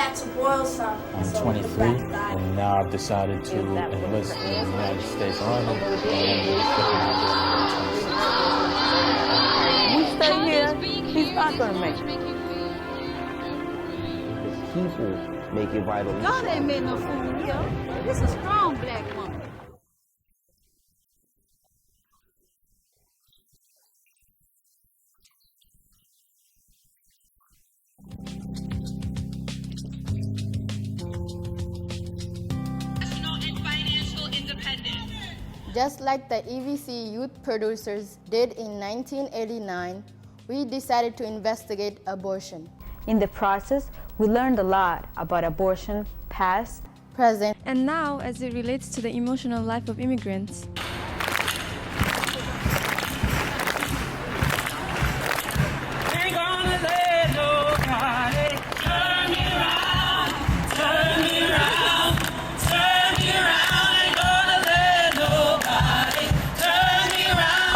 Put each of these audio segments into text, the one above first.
had to boil some. I'm 23, and now I've decided to enlist in the United States Army. We stay here, he's not going to make it. The people make it vital. God ain't made no fool here. This is a strong black woman. Just like the EVC youth producers did in 1989, we decided to investigate abortion. In the process, we learned a lot about abortion, past, present, and now as it relates to the emotional life of immigrants.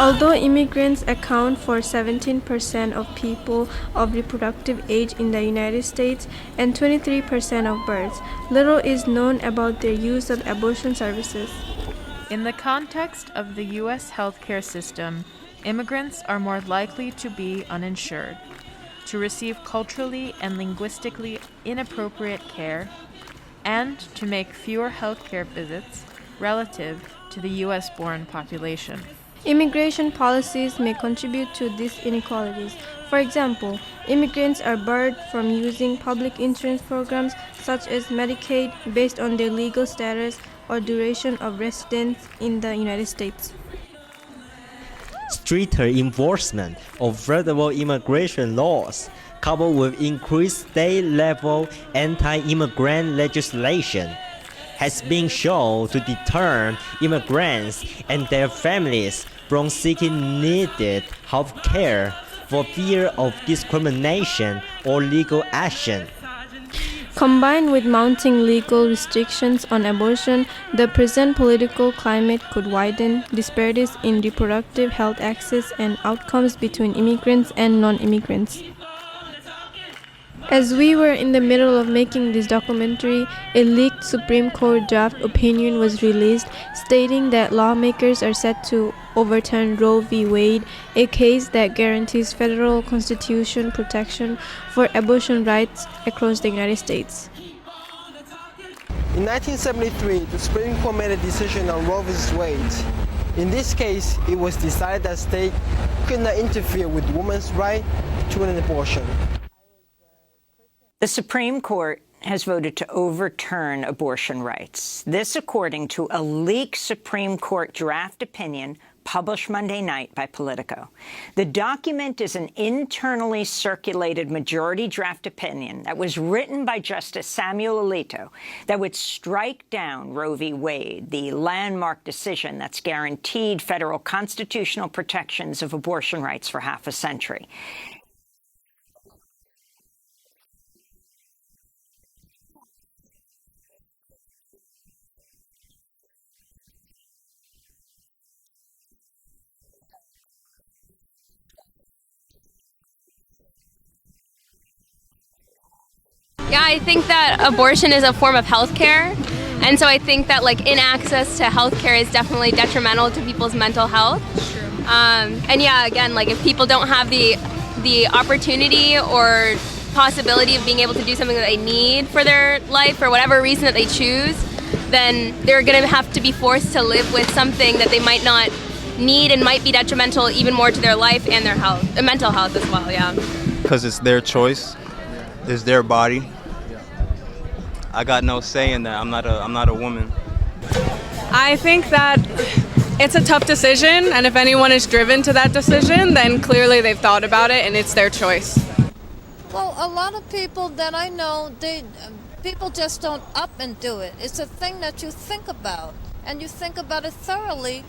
Although immigrants account for 17% of people of reproductive age in the United States and 23% of births, little is known about their use of abortion services. In the context of the U.S. healthcare system, immigrants are more likely to be uninsured, to receive culturally and linguistically inappropriate care, and to make fewer healthcare visits relative to the U.S.-born population. Immigration policies may contribute to these inequalities. For example, immigrants are barred from using public insurance programs such as Medicaid based on their legal status or duration of residence in the United States. Stricter enforcement of federal immigration laws, coupled with increased state-level anti-immigrant legislation, has been shown to deter immigrants and their families from seeking needed health care for fear of discrimination or legal action. Combined with mounting legal restrictions on abortion, the present political climate could widen disparities in reproductive health access and outcomes between immigrants and non-immigrants. As we were in the middle of making this documentary, a leaked Supreme Court draft opinion was released stating that lawmakers are set to overturn Roe v. Wade, a case that guarantees federal constitution protection for abortion rights across the United States. In 1973, the Supreme Court made a decision on Roe v. Wade. In this case, it was decided that states could not interfere with women's right to an abortion. The Supreme Court has voted to overturn abortion rights. This according to a leaked Supreme Court draft opinion published Monday night by Politico. The document is an internally circulated majority draft opinion that was written by Justice Samuel Alito that would strike down Roe v. Wade, the landmark decision that's guaranteed federal constitutional protections of abortion rights for half a century. Yeah, I think that abortion is a form of healthcare, and so I think that inaccess to healthcare is definitely detrimental to people's mental health. And yeah, again, if people don't have the opportunity or possibility of being able to do something that they need for their life for whatever reason that they choose, then they're going to have to be forced to live with something that they might not need and might be detrimental even more to their life and their health, mental health as well. Yeah. Because it's their choice, it's their body. I got no say in that. I'm not a woman. I think that it's a tough decision, and if anyone is driven to that decision, then clearly they've thought about it and it's their choice. Well, a lot of people that I know, people just don't up and do it. It's a thing that you think about, and you think about it thoroughly,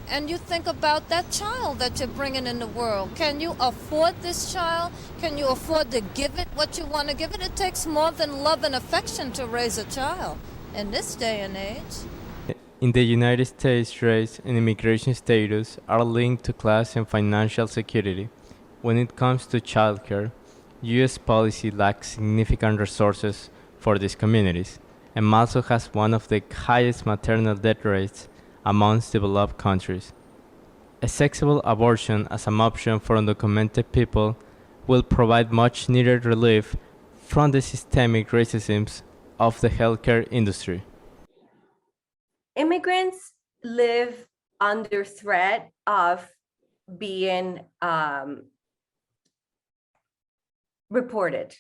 and you think about that child that you're bringing in the world. Can you afford this child? Can you afford to give it what you want to give it? It takes more than love and affection to raise a child in this day and age. In the United States, race and immigration status are linked to class and financial security. When it comes to childcare, U.S. policy lacks significant resources for these communities, and also has one of the highest maternal death rates amongst developed countries. Accessible abortion as an option for undocumented people will provide much needed relief from the systemic racism of the healthcare industry. Immigrants live under threat of being reported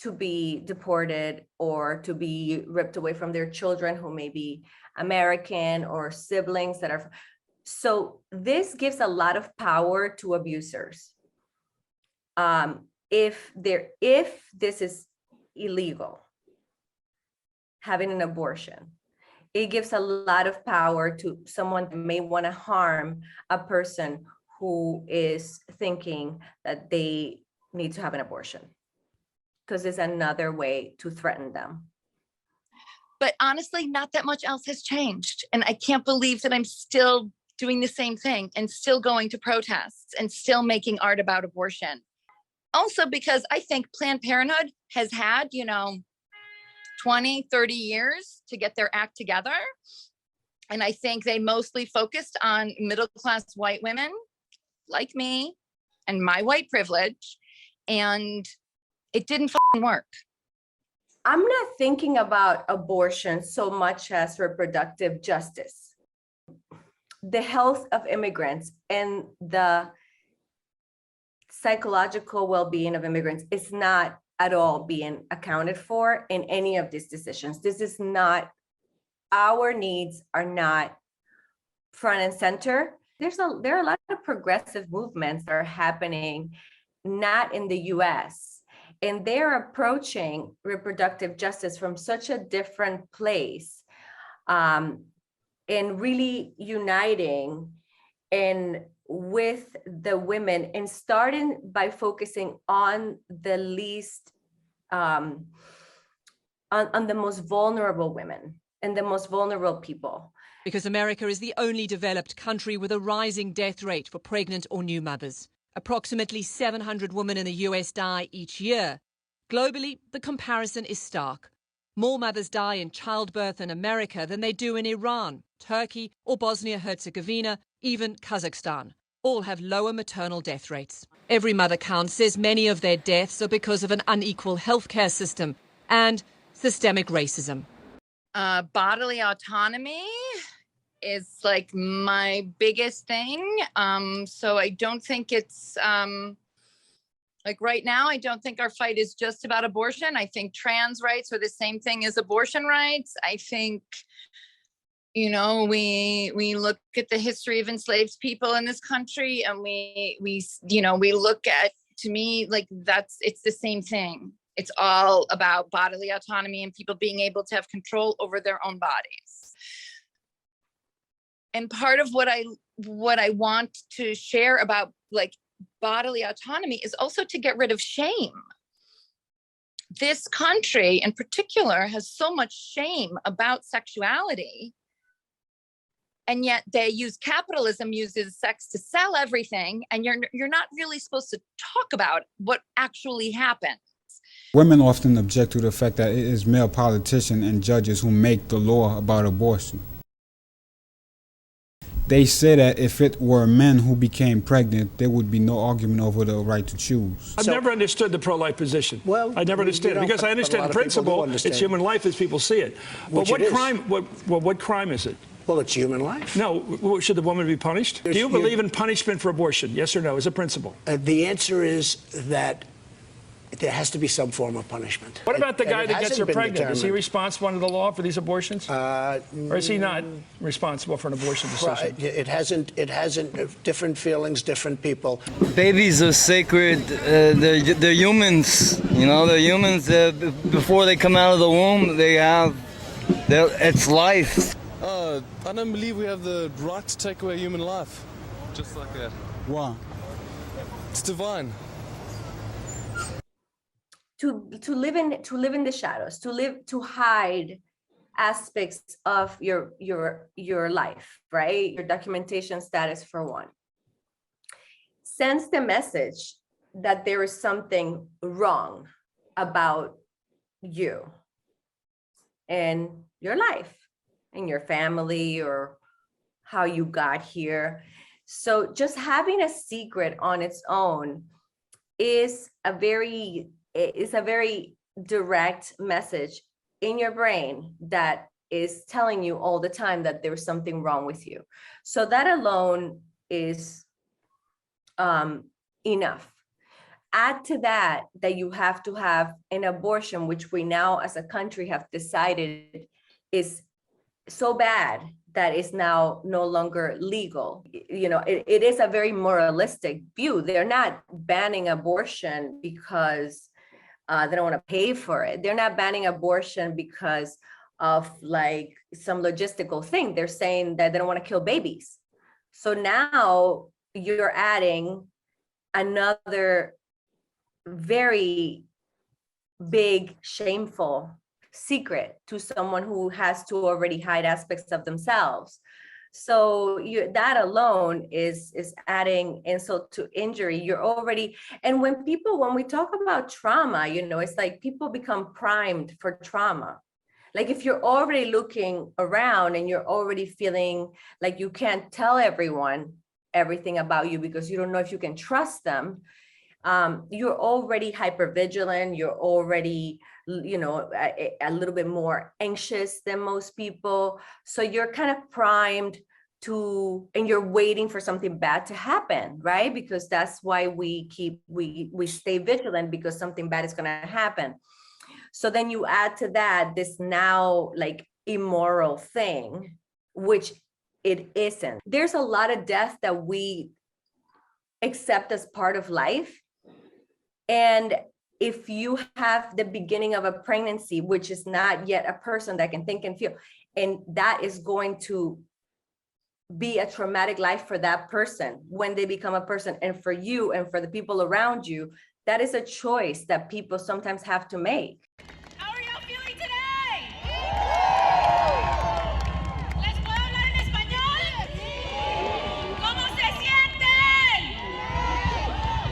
to be deported or to be ripped away from their children who may be American or siblings that are. So this gives a lot of power to abusers. If this is illegal, having an abortion, it gives a lot of power to someone that may want to harm a person who is thinking that they need to have an abortion, because it's another way to threaten them. But honestly, not that much else has changed. And I can't believe that I'm still doing the same thing and still going to protests and still making art about abortion. Also, because I think Planned Parenthood has had, 20, 30 years to get their act together. And I think they mostly focused on middle-class white women like me and my white privilege. And it didn't work. I'm not thinking about abortion so much as reproductive justice. The health of immigrants and the psychological well-being of immigrants is not at all being accounted for in any of these decisions. This is not, our needs are not front and center. There are a lot of progressive movements that are happening, not in the US, and they're approaching reproductive justice from such a different place, and really uniting and with the women, and starting by focusing on the least, on the most vulnerable women and the most vulnerable people. Because America is the only developed country with a rising death rate for pregnant or new mothers. Approximately 700 women in the US die each year. Globally, the comparison is stark. More mothers die in childbirth in America than they do in Iran, Turkey, or Bosnia-Herzegovina, even Kazakhstan. All have lower maternal death rates. Every Mother Count says many of their deaths are because of an unequal healthcare system and systemic racism. Bodily autonomy is like my biggest thing. So I don't think it's like right now, I don't think our fight is just about abortion. I think trans rights are the same thing as abortion rights. I think, we look at the history of enslaved people in this country, and we look at, to me, like it's the same thing. It's all about bodily autonomy and people being able to have control over their own bodies. And part of what I want to share about like bodily autonomy is also to get rid of shame. This country in particular has so much shame about sexuality, and yet capitalism uses sex to sell everything, and you're not really supposed to talk about what actually happened. Women often object to the fact that it is male politicians and judges who make the law about abortion. They say that if it were men who became pregnant, there would be no argument over the right to choose. I've never understood the pro-life position. Well, I never understood it, because I understand the principle. It's human life as people see it. But what crime? What crime is it? Well, it's human life. No, should the woman be punished? Do you believe in punishment for abortion? Yes or no, as a principle? The answer is that there has to be some form of punishment. What about the guy that gets her pregnant? Is he responsible under the law for these abortions? Or is he not responsible for an abortion decision? It hasn't. Different feelings, different people. Babies are sacred. They're humans. They're humans. Before they come out of the womb, it's life. I don't believe we have the right to take away human life, just like that. Why? It's divine. To live in the shadows, to hide aspects of your life, right? Your documentation status, for one, sends the message that there is something wrong about you. in your life, in your family, or how you got here. So just having a secret on its own is a very direct message in your brain that is telling you all the time that there's something wrong with you. So that alone is enough. Add to that you have to have an abortion, which we now as a country have decided is so bad that is now no longer legal. You know, it is a very moralistic view. They're not banning abortion because they don't want to pay for it. They're not banning abortion because of like some logistical thing. They're saying that they don't want to kill babies. So now you're adding another very big, shameful secret to someone who has to already hide aspects of themselves. So that alone is adding insult to injury. You're already, and when we talk about trauma, you know, it's like people become primed for trauma. Like if you're already looking around and you're already feeling like you can't tell everyone everything about you because you don't know if you can trust them, you're already hypervigilant, you're already, you know, a little bit more anxious than most people. So you're kind of primed and you're waiting for something bad to happen, right? Because that's why we stay vigilant, because something bad is going to happen. So then you add to that this now like immoral thing, which it isn't. There's a lot of death that we accept as part of life. And if you have the beginning of a pregnancy, which is not yet a person that can think and feel, and that is going to be a traumatic life for that person when they become a person, and for you and for the people around you, that is a choice that people sometimes have to make. How are y'all feeling today? ¿Les puedo hablar en español? ¿Cómo se sienten?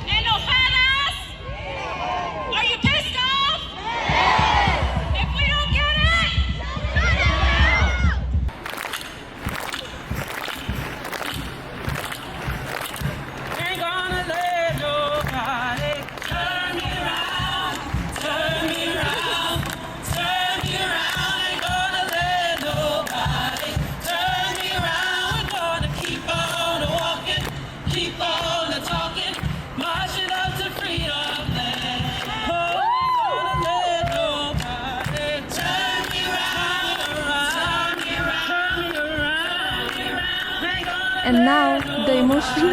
¿Enojadas? Are you pissed off? If we don't get it, shut it down! Ain't gonna let nobody turn me around, turn me around, turn me around. Ain't gonna let nobody turn me around. We're gonna keep on walking, keep on talking, marching up to freedom land. Oh, ain't gonna let nobody turn me around, turn me around, turn me around. Ain't gonna And now the emotional